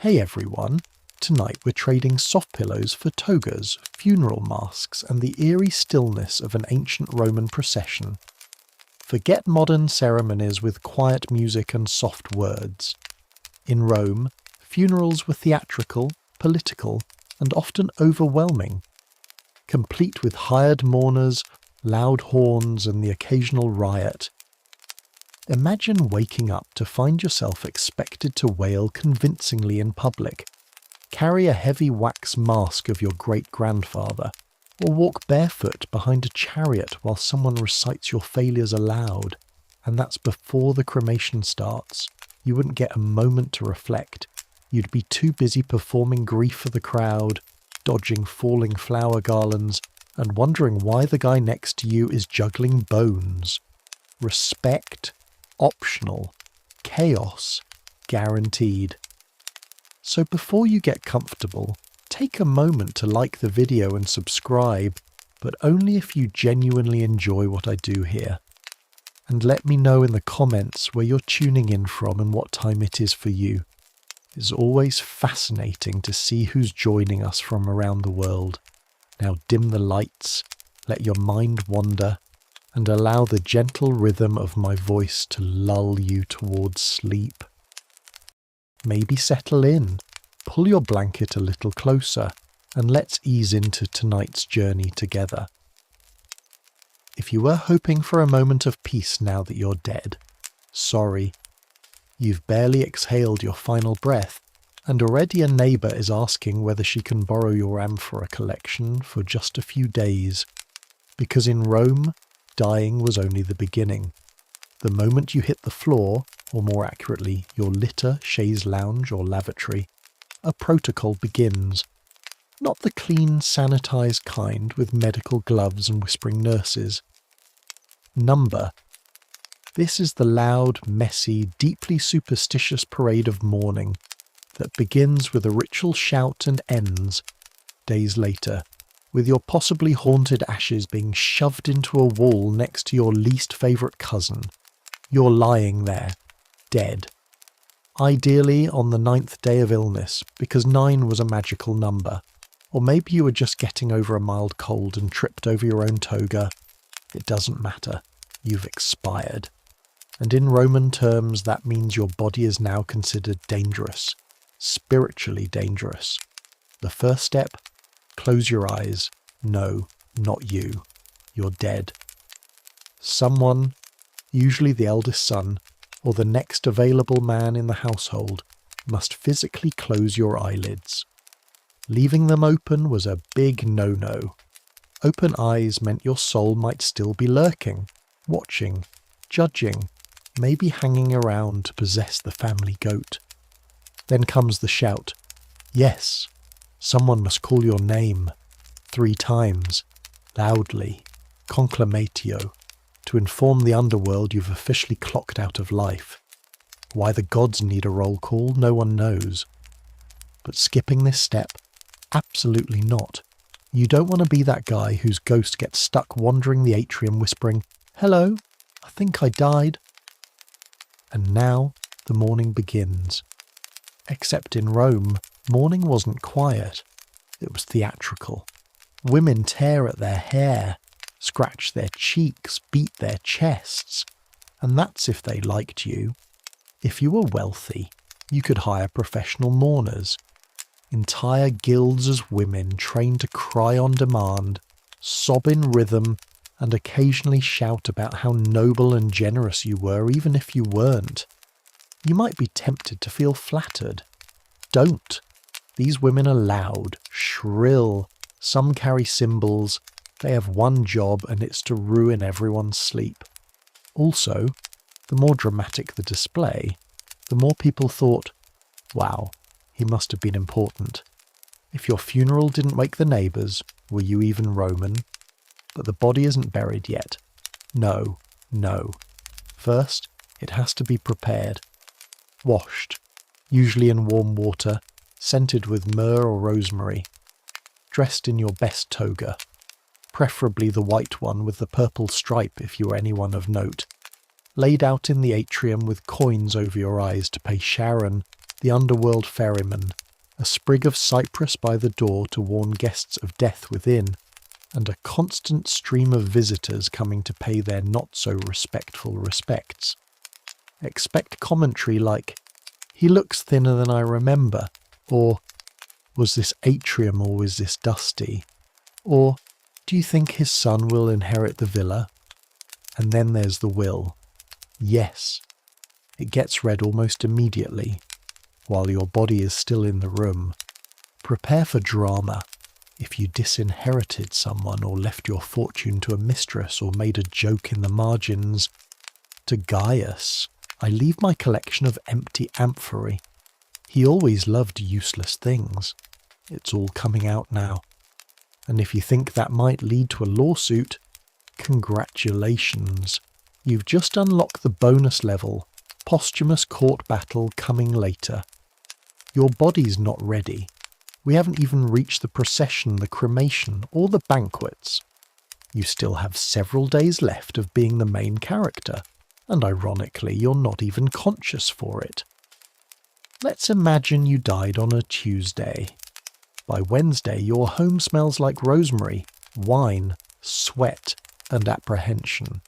Hey everyone, tonight we're trading soft pillows for togas, funeral masks, and the eerie stillness of an ancient Roman procession. Forget modern ceremonies with quiet music and soft words. In Rome, funerals were theatrical, political, and often overwhelming, complete with hired mourners, loud horns, and the occasional riot. Imagine waking up to find yourself expected to wail convincingly in public, carry a heavy wax mask of your great-grandfather, or walk barefoot behind a chariot while someone recites your failures aloud, and that's before the cremation starts. You wouldn't get a moment to reflect. You'd be too busy performing grief for the crowd, dodging falling flower garlands, and wondering why the guy next to you is juggling bones. Respect, optional. Chaos, guaranteed. So before you get comfortable, take a moment to like the video and subscribe, but only if you genuinely enjoy what I do here. And let me know in the comments where you're tuning in from and what time it is for you. It's always fascinating to see who's joining us from around the world. Now dim the lights, let your mind wander, and allow the gentle rhythm of my voice to lull you towards sleep. Maybe settle in, pull your blanket a little closer, and let's ease into tonight's journey together. If you were hoping for a moment of peace now that you're dead, sorry. You've barely exhaled your final breath, and already a neighbour is asking whether she can borrow your amphora collection for just a few days. Because in Rome, dying was only the beginning. The moment you hit the floor, or more accurately, your litter, chaise lounge or lavatory, a protocol begins. Not the clean, sanitised kind with medical gloves and whispering nurses. Number. This is the loud, messy, deeply superstitious parade of mourning that begins with a ritual shout and ends, days later, with your possibly haunted ashes being shoved into a wall next to your least favourite cousin. You're lying there, dead. Ideally on the 9th day of illness, because 9 was a magical number. Or maybe you were just getting over a mild cold and tripped over your own toga. It doesn't matter. You've expired. And in Roman terms, that means your body is now considered dangerous. Spiritually dangerous. The first step? Close your eyes. No, not you. You're dead. Someone, usually the eldest son, or the next available man in the household, must physically close your eyelids. Leaving them open was a big no-no. Open eyes meant your soul might still be lurking, watching, judging, maybe hanging around to possess the family goat. Then comes the shout. Yes, someone must call your name 3 times, loudly, conclamatio, to inform the underworld you've officially clocked out of life. Why the gods need a roll call, no one knows. But skipping this step? Absolutely not. You don't want to be that guy whose ghost gets stuck wandering the atrium whispering, "Hello, I think I died." And now the mourning begins. Except in Rome, mourning wasn't quiet. It was theatrical. Women tear at their hair, scratch their cheeks, beat their chests. And that's if they liked you. If you were wealthy, you could hire professional mourners. Entire guilds of women trained to cry on demand, sob in rhythm, and occasionally shout about how noble and generous you were even if you weren't. You might be tempted to feel flattered. Don't. These women are loud, shrill, some carry cymbals. They have one job and it's to ruin everyone's sleep. Also, the more dramatic the display, the more people thought, wow, he must have been important. If your funeral didn't wake the neighbours, were you even Roman? But the body isn't buried yet. No, no. First, it has to be prepared. Washed, usually in warm water, scented with myrrh or rosemary. Dressed in your best toga, preferably the white one with the purple stripe if you are anyone of note. Laid out in the atrium with coins over your eyes to pay Sharon, the underworld ferryman, a sprig of cypress by the door to warn guests of death within, and a constant stream of visitors coming to pay their not-so-respectful respects. Expect commentary like, "He looks thinner than I remember," or "Was this atrium or was this dusty?" Or, "Do you think his son will inherit the villa?" And then there's the will. Yes. It gets read almost immediately, while your body is still in the room. Prepare for drama. If you disinherited someone or left your fortune to a mistress or made a joke in the margins. To Gaius, I leave my collection of empty amphorae. He always loved useless things. It's all coming out now. And if you think that might lead to a lawsuit, congratulations. You've just unlocked the bonus level, posthumous court battle coming later. Your body's not ready. We haven't even reached the procession, the cremation, or the banquets. You still have several days left of being the main character, and ironically you're not even conscious for it. Let's imagine you died on a Tuesday. By Wednesday your home smells like rosemary, wine, sweat, and apprehension.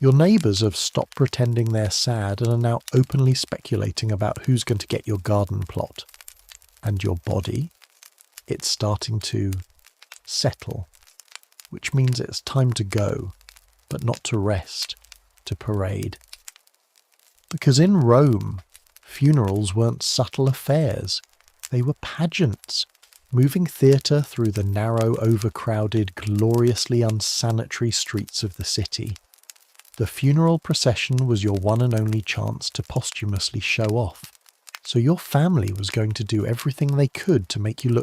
Your neighbours have stopped pretending they're sad and are now openly speculating about who's going to get your garden plot. And your body? It's starting to settle, which means it's time to go, but not to rest, to parade. Because in Rome, funerals weren't subtle affairs. They were pageants, moving theatre through the narrow, overcrowded, gloriously unsanitary streets of the city. The funeral procession was your one and only chance to posthumously show off, so your family was going to do everything they could to make you look